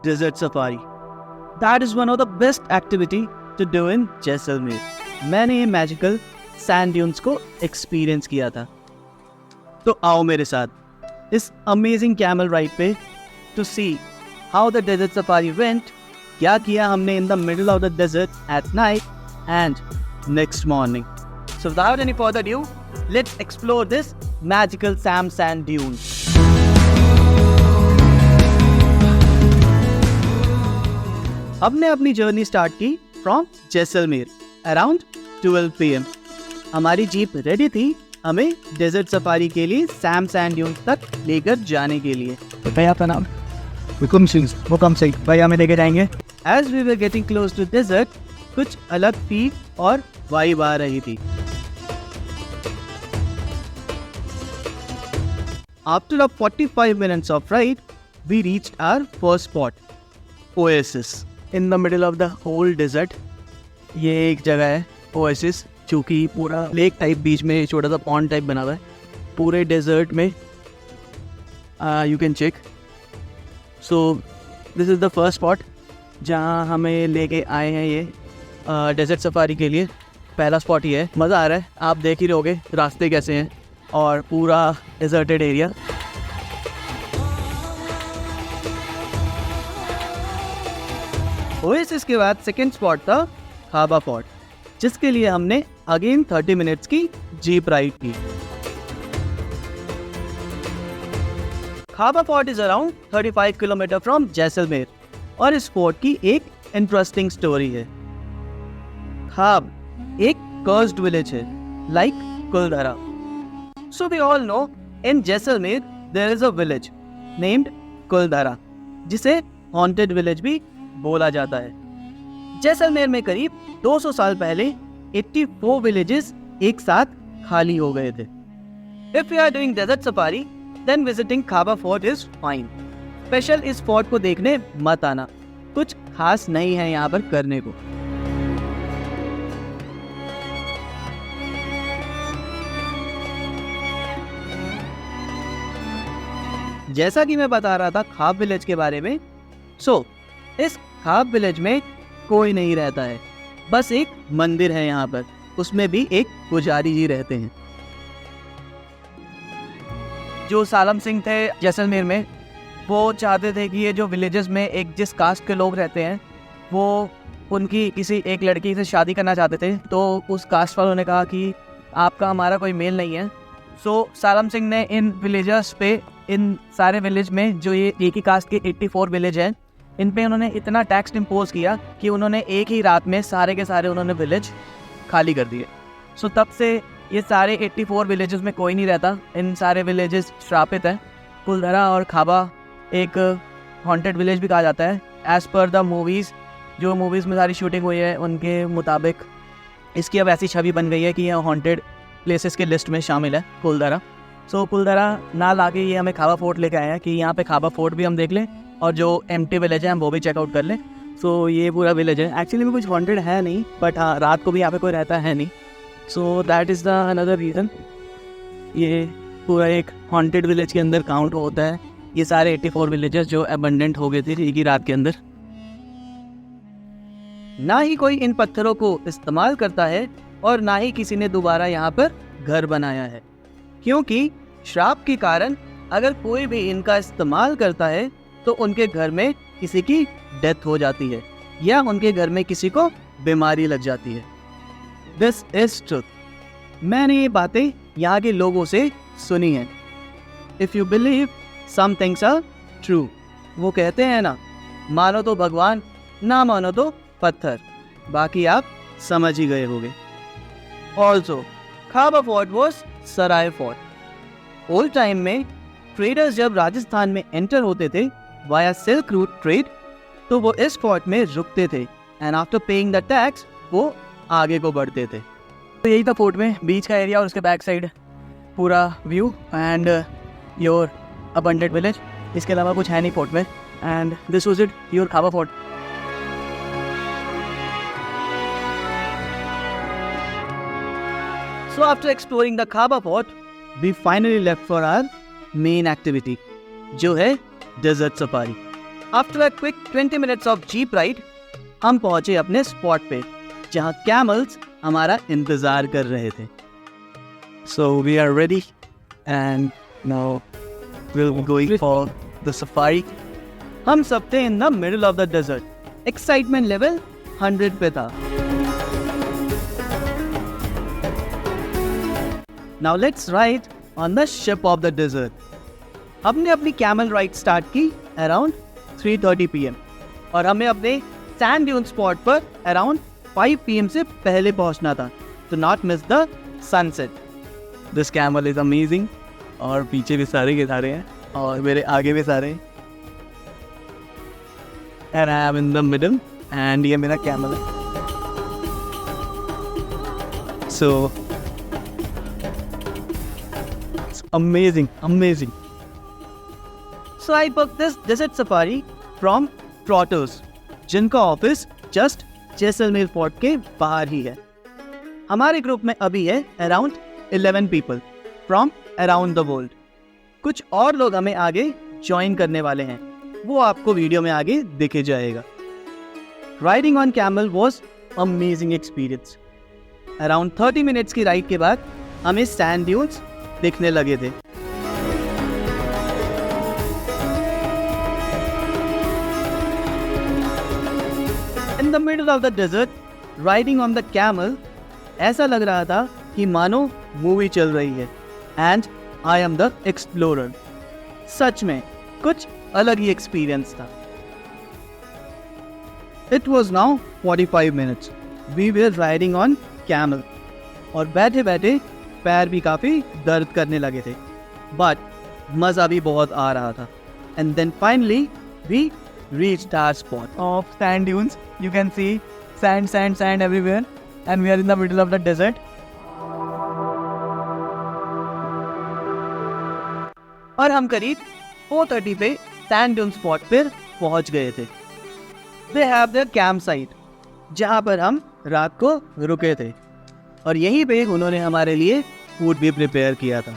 desert safari. That is one of the best activity to do in Jaisalmer. मैंने ये magical sand dunes को experience किया था. तो आओ मेरे साथ इस अमेजिंग कैमल राइड पे to see how the desert safari went. क्या किया हमने in the middle of the desert at night and next morning. So without any further ado, let's explore this magical sand dunes. हमने अपनी journey start की from Jaisalmer around 12 PM. हमारी jeep ready थी हमें desert safari के लिए sand dunes तक लेकर जाने के लिए. भैया आपका नाम? हुकुम सिंह. हुकुम सिंह भैया हमें लेके जाएंगे. As we were getting close to desert, कुछ अलग फील और वाइब आ रही थी. After a 45 minutes of ride, we reached our first spot, Oasis, in the middle of the whole desert. ये एक जगह है Oasis, जो कि पूरा लेक टाइप बीच में छोटा सा पॉन्ड टाइप बना हुआ है पूरे डेजर्ट में. You can check. So this is the first spot जहाँ हमें लेके आए हैं ये डेजर्ट सफारी के लिए. पहला स्पॉट ये है. मज़ा आ रहा है. आप देख ही रहोगे रास्ते कैसे हैं और पूरा डेजर्टेड एरिया. ओएसिस के बाद सेकेंड स्पॉट था खाबा फोर्ट, जिसके लिए हमने अगेन 30 मिनट्स की जीप राइड की. खाबा fort is around 35 kilometre from Jaisalmer और इस फोर्ट की एक इंटरेस्टिंग स्टोरी है. खाब एक कर्स्ड विलेज है like Kuldhara. So we all know in Jaisalmer there is a village named Kuldhara जिसे haunted village भी बोला जाता है. जैसलमेर में करीब 200 साल पहले 84 villages एक साथ खाली हो गए थे. If you are doing desert safari, then visiting Khaba Fort is fine. Special इस फोर्ट को देखने मत आना, कुछ खास नहीं है यहाँ पर करने को. जैसा कि मैं बता रहा था खाब विलेज के बारे में. इस खाब विलेज में कोई नहीं रहता है, बस एक मंदिर है यहाँ पर. उसमें भी एक पुजारी जी रहते हैं. जो सालम सिंह थे जैसलमेर में, वो चाहते थे कि ये जो विलेजेस में एक जिस कास्ट के लोग रहते हैं वो उनकी किसी एक लड़की से शादी करना चाहते थे. तो उस कास्ट वालों ने कहा कि आपका हमारा कोई मेल नहीं है. सालम सिंह ने इन विलेजर्स पे, इन सारे विलेज में जो ये एक ही कास्ट के 84 विलेज हैं, इन पे उन्होंने इतना टैक्स इम्पोज किया कि उन्होंने एक ही रात में सारे के सारे उन्होंने विलेज खाली कर दिए. तब से ये सारे 84 विलेजेस में कोई नहीं रहता. इन सारे विलेजेस श्रापित हैं. कुलधरा और खाबा एक हॉन्टेड विलेज भी कहा जाता है. एज़ पर द मूवीज़, जो मूवीज़ में सारी शूटिंग हुई है उनके मुताबिक इसकी अब ऐसी छवि बन गई है कि यह हॉन्टेड प्लेसेस के लिस्ट में शामिल है कुलधरा. कुलधरा ना लाके ये हमें खाबा फोर्ट लेके आए हैं कि यहाँ पे खाबा फोर्ट भी हम देख लें और जो एम्प्टी विलेज है हम वो भी चेकआउट कर लें. ये पूरा विलेज है. एक्चुअली में कुछ हॉन्टेड है नहीं, बट हाँ रात को भी यहाँ पे कोई रहता है नहीं. That is the another reason. ये पूरा एक हॉन्टेड विलेज के अंदर काउंट होता है. ये सारे 84 विलेजेस जो अबंडेंट हो गए थे एक ही रात के अंदर. ना ही कोई इन पत्थरों को इस्तेमाल करता है और ना ही किसी ने दोबारा यहाँ पर घर बनाया है, क्योंकि श्राप के कारण अगर कोई भी इनका इस्तेमाल करता है तो उनके घर में किसी की डेथ हो जाती है या उनके घर में किसी को बीमारी लग जाती है. This is truth. मैंने ये बातें यहाँ के लोगों से सुनी हैं. If you believe some things are true. वो कहते हैं ना, मानो तो भगवान, ना मानो तो पत्थर. बाकी आप समझ ही गए होंगे. ऑल्सो खाबा fort was Sarai fort. Old time में ट्रेडर्स जब राजस्थान में एंटर होते थे वाया सिल्क रूट ट्रेड, तो वो इस फोर्ट में रुकते थे and after paying the tax वो आगे को बढ़ते थे. तो यही था फोर्ट में बीच का एरिया और उसके बैक साइड पूरा view and your abundant village. इसके अलावा कुछ है नहीं फोर्ट में. And this was it, your खाबा fort. So after exploring the Khaba Fort, we finally left for our main activity, जो है desert safari. After a quick 20 minutes of jeep ride हम पहुंचे अपने स्पॉट पे, जहां कैमल्स हमारा इंतजार कर रहे थे। So we are ready and now we'll be going for the safari. हम सब थे in the middle of the desert. Excitement level 100 पे था। Now let's ride on the ship of the desert. हमने अपनी कैमल राइड स्टार्ट की around 3:30 PM और हमें अपने सैंड ड्यून स्पॉट पर अराउंड 5 PM से पहले पहुंचना था to not miss the sunset. This camel is amazing. और पीछे भी सारे के सारे हैं और मेरे आगे भी सारे हैं। And I am in the middle and ये मेरा camel है। So it's amazing, amazing. So I booked this desert safari from Trotters, जिनका ऑफिस जस्ट जैसलमेर फोर्ट के बाहर ही है। हमारे ग्रुप में अभी है around 11 people from around the world. कुछ और लोग हमें आगे ज्वाइन करने वाले हैं, वो आपको वीडियो में आगे दिखे जाएगा। Riding on camel was amazing experience. Around 30 minutes की राइड के बाद हमें सैंड ड्यून्स दिखने लगे थे। In the middle of the desert riding on the camel ऐसा लग रहा था कि मानो मूवी चल रही है and I am the explorer. सच में कुछ अलग ही एक्सपीरियंस था। It was now 45 minutes we were riding on camel और बैठे बैठे पैर भी काफ़ी दर्द करने लगे थे, बट मज़ा भी बहुत आ रहा था। And then finally we reached our spot Of sand dunes, you can see sand, sand, sand everywhere, and we are in the middle of the desert. और हम करीब 4:30 पे सैंड ड्यून स्पॉट पर पहुंच गए थे। They have their camp site, जहां पर हम रात को रुके थे और यहीं पे उन्होंने हमारे लिए फूड भी प्रिपेयर किया था।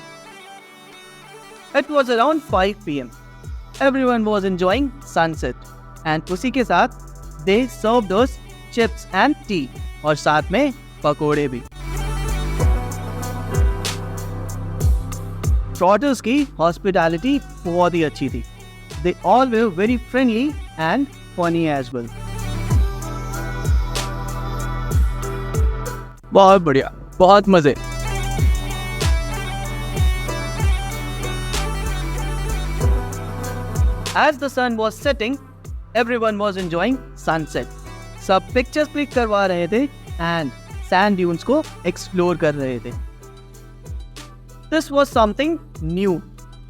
It was around 5 PM. Everyone was enjoying sunset and उसी के साथ they served us chips and tea और साथ में पकोड़े भी। ट्रॉटर्स की हॉस्पिटैलिटी बहुत ही अच्छी थी। They all were very friendly and funny as well. बहुत बढ़िया, बहुत मजे। As the sun was setting, everyone was enjoying sunset. सब पिक्चर्स क्लिक करवा रहे थे and sand dunes को एक्सप्लोर कर रहे थे। This was something new,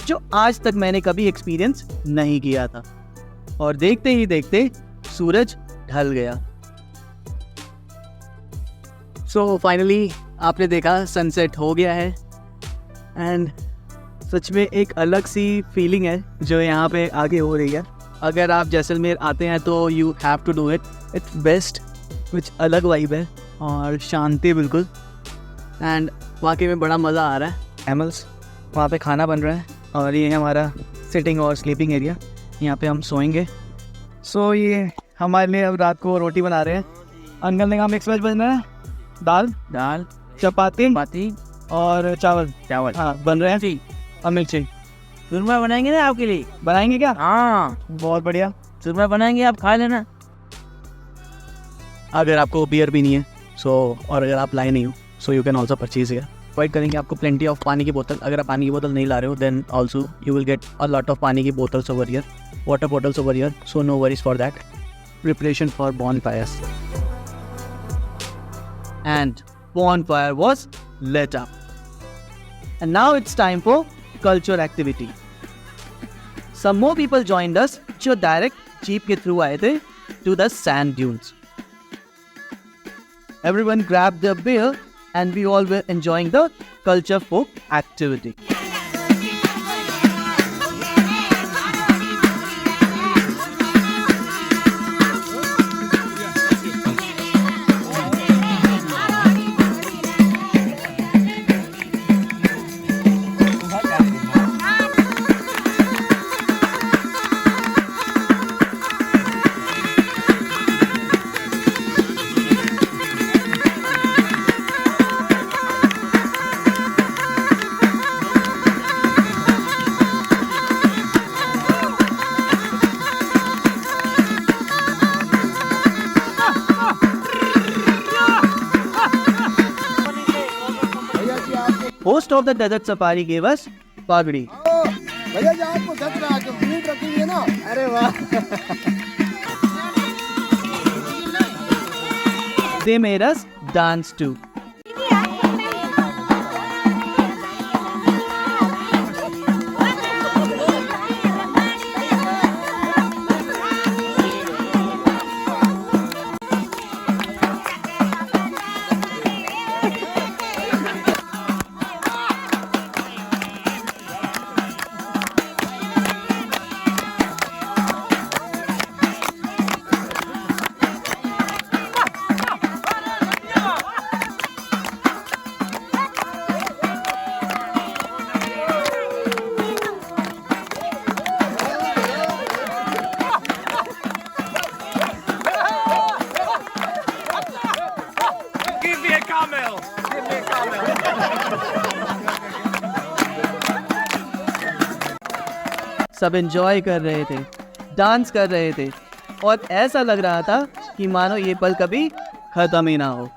जो आज तक मैंने कभी एक्सपीरियंस नहीं किया था। और देखते ही देखते सूरज ढल गया। So finally आपने देखा सनसेट हो गया है एंड सच में एक अलग सी फीलिंग है जो यहाँ पे आगे हो रही है। अगर आप जैसलमेर आते हैं तो you have to do it. It's best, कुछ अलग वाइब है और शांति बिल्कुल, एंड वाकई में बड़ा मज़ा आ रहा है। एमल्स वहाँ पे खाना बन रहा है और ये है हमारा सिटिंग और स्लीपिंग एरिया, यहाँ पे हम सोएंगे। सो ये हमारे लिए अब रात को रोटी बना रहे हैं। अंकल ने कहा मिक्स वेज बन रहा है, दाल चपाती और चावल हाँ बन रहे हैं जी। और मिर्ची सुरमा बनाएंगे ना आपके लिए। बनाएंगे क्या? हाँ बहुत बढ़िया, सुरमा बनाएंगे, आप खा लेना। अगर आपको बियर भी नहीं है और अगर आप लाए नहीं हो so you can also purchase here. Provide करेंगे आपको प्लेंटी ऑफ पानी की बोतल। अगर आप पानी की बोतल नहीं ला रहे हो then also you will get a lot of पानी की bottles over here, water bottles over here, so no worries for that. Preparation for bonfires. And bonfire was lit up. And now it's time for culture activity. Some more people joined us जो direct jeep के through आए थे to the sand dunes. Everyone grabbed their beer and we all were enjoying the culture folk activity. host of the desert safari gave us pagdi. भैया जी आपको सच रहा जो flute रखी है ना, अरे वाह। They made us dance too. सब एंजॉय कर रहे थे, डांस कर रहे थे और ऐसा लग रहा था कि मानो ये पल कभी खत्म ही ना हो।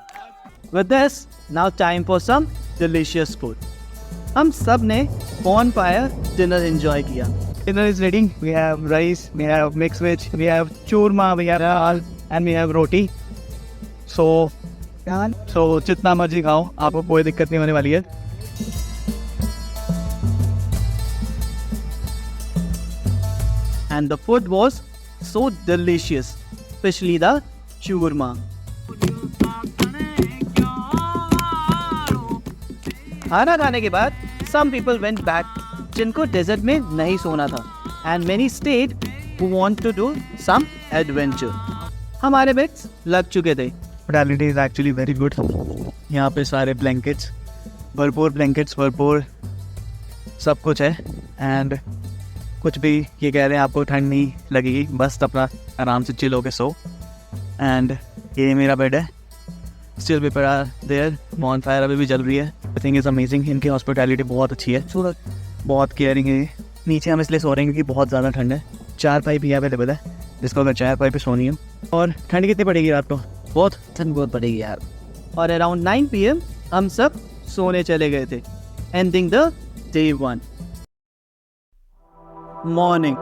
With this, now time for some delicious food. हम सब ने bonfire dinner enjoy किया। Dinner is ready. We have rice, we have mixed veg, we have churma, we have dal, and we have roti. So जितना मर्जी खाओ, आपको कोई दिक्कत नहीं होने वाली है। And the food was so delicious, especially the churma. खाना खाने के बाद some people went back, जिनको desert में नहीं सोना था, and many stayed who want to do some adventure. हमारे बेड्स लग चुके थे। Hospitality is actually very good. यहाँ पे सारे blankets, भरपूर सब कुछ है, and कुछ भी ये कह रहे हैं आपको ठंड नहीं लगेगी, बस अपना आराम से चिल होके सो। एंड ये मेरा बेड है, still paper are there, bonfire अभी भी जल रही है। आई थिंक इज़ अमेजिंग, इनकी हॉस्पिटैलिटी बहुत अच्छी है, बहुत केयरिंग है। नीचे हम इसलिए सो रहे हैं क्योंकि बहुत ज़्यादा ठंड है। 4 पाई भी अवेलेबल है, जिसको अगर 4 पाई पे सोनी है। और ठंड कितनी पड़ेगी रात को? ठंड बहुत पड़ेगी यार। और अराउंड 9 PM हम सब सोने चले गए थे। Ending the day 1। मॉर्निंग,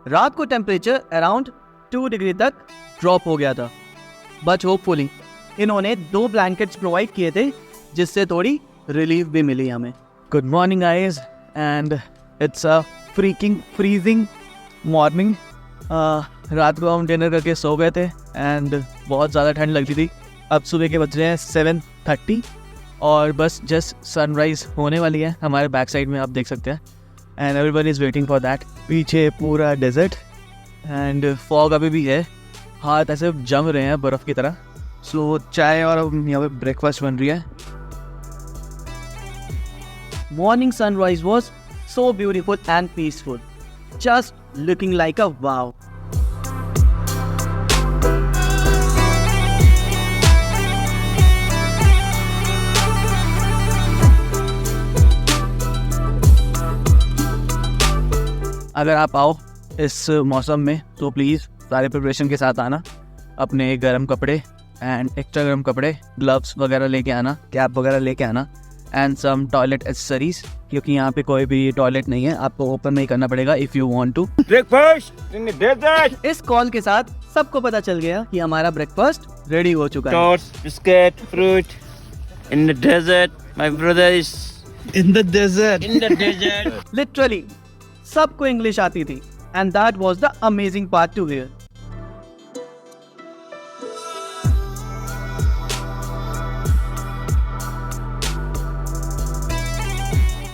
रात को टेम्परेचर अराउंड 2 डिग्री तक ड्रॉप हो गया था, बट होपफुली इन्होंने 2 ब्लैंकेट्स प्रोवाइड किए थे, जिससे थोड़ी रिलीफ भी मिली हमें। Good morning guys, and it's a freezing morning. रात को हम डिनर करके सो गए थे एंड बहुत ज़्यादा ठंड लगती थी। अब सुबह के बज रहे हैं 7:30 और बस जस्ट सनराइज़ होने वाली है हमारे बैक साइड में, आप देख सकते हैं। And everyone is waiting for that. पीछे पूरा डेजर्ट एंड फॉग अभी भी है, हाथ ऐसे जम रहे हैं बर्फ़ की तरह। सो चाय और यहाँ पे ब्रेकफास्ट बन रही है। Morning sunrise was so beautiful and peaceful, just looking like a wow. अगर आप आओ इस मौसम में तो प्लीज़ सारे प्रिपरेशन के साथ आना, अपने गर्म कपड़े एंड एक्स्ट्रा गर्म कपड़े, ग्लव्स वगैरह लेके आना, कैप वगैरह लेके आना एंड सम टॉयलेट एक्सेसरीज, क्योंकि यहाँ पे कोई भी टॉयलेट नहीं है, आपको ओपन में ही करना पड़ेगा if you want to. Breakfast in the desert. इस कॉल के साथ सबको पता चल गया कि हमारा ब्रेकफास्ट रेडी हो चुका है। Toast, biscuit, fruit in the desert. My brother is in the desert. In the desert. Literally सबको इंग्लिश आती थी, and that was the amazing part to hear.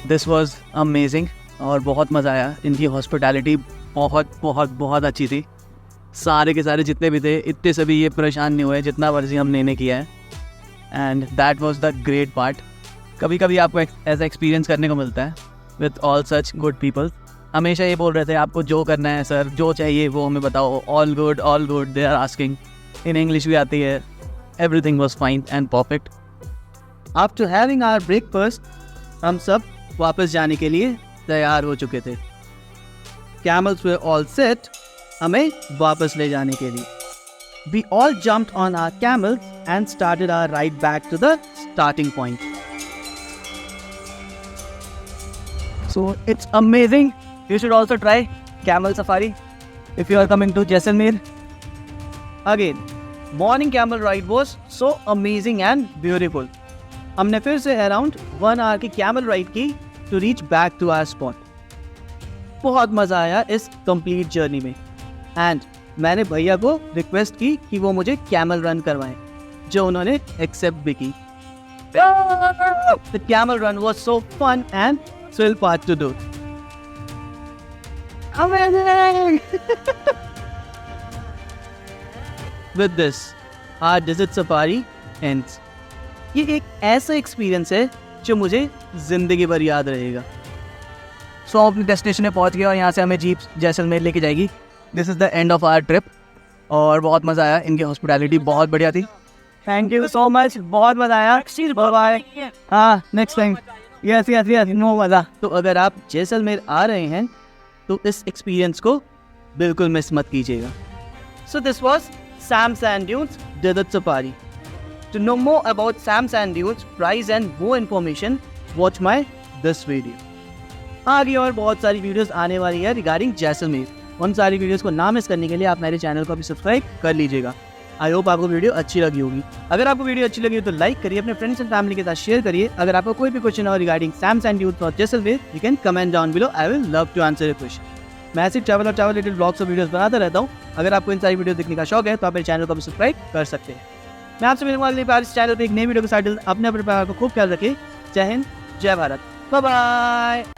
This was amazing और बहुत मज़ा आया। इनकी हॉस्पिटैलिटी बहुत अच्छी थी। सारे के सारे जितने भी थे, इतने सभी ये परेशान नहीं हुए जितना मर्जी हमने इन्हें किया है, and that was the great part. कभी कभी आपको ऐसा एक्सपीरियंस करने को मिलता है with all such good people. हमेशा ये बोल रहे थे आपको जो करना है सर, जो चाहिए वो हमें बताओ, all good they are asking. इन इंग्लिश भी आती है। Everything was fine and perfect. After having our breakfast हम सब वापस जाने के लिए तैयार हो चुके थे। कैमल्स वे ऑल सेट हमें वापस ले जाने के लिए। We all jumped on our camels and started our ride back to the starting point. So it's amazing. You should also try camel safari if you are coming to Jaisalmer. Again, morning camel ride was so amazing and beautiful. हमने फिर से around 1 hour की camel ride की to reach back to our spot. बहुत मज़ा आया इस complete journey में. एंड मैंने भैया को रिक्वेस्ट की कि वो मुझे कैमल रन करवाएं, जो उन्होंने एक्सेप्ट भी की. The camel run was so fun and thrill part to do. Amazing! With this, our desert safari ends. ये एक ऐसा एक्सपीरियंस है जो मुझे ज़िंदगी भर याद रहेगा. सो हम अपनी डेस्टिनेशन में पहुंच गए और यहाँ से हमें जीप जैसलमेर लेके जाएगी. This is the end of our trip. और बहुत मज़ा आया. इनकी हॉस्पिटैलिटी बहुत बढ़िया थी. Thank you so much. बहुत मज़ा आया. Bye bye. हाँ, next time. Yes yes yes, no मज़ा. तो अगर आप जैसलमेर आ रहे हैं तो इस एक्सपीरियंस को बिल्कुल मिस मत कीजिएगा. So this was Sam sand dunes desert safari. To know more about Sam Sand Dunes, price and more information, watch my this video. आगे और बहुत सारी वीडियोस आने वाली है रिगार्डिंग जैसलमेर. उन सारी वीडियोस को ना मिस करने के लिए आप मेरे चैनल को भी सब्सक्राइब कर लीजिएगा. आई होप आपको वीडियो अच्छी लगी होगी. अगर आपको वीडियो अच्छी लगी हो तो लाइक करिए, अपने फ्रेंड्स एंड फैमिली के साथ शेयर करिए. अगर आपको कोई भी क्वेश्चन हो रिगार्डिंग सैम सैंड ड्यून्स और Jaisalmer, you can comment down below. I will love to answer your question. मैं ऐसे ट्रैवल और ट्रैवल रिलेटेड ब्लॉग्स और वीडियोस बनाता रहता हूँ. अगर आपको इन सारी वीडियो देखने का शौक है तो आप मेरे चैनल को भी सब्सक्राइब कर सकते हैं. मैं आपसे मिलूंगा अगली बार इस चैनल पे एक नई वीडियो के साथ. अपने परिवार को खूब ख्याल रखें. जय हिंद, जय भारत. Bye bye.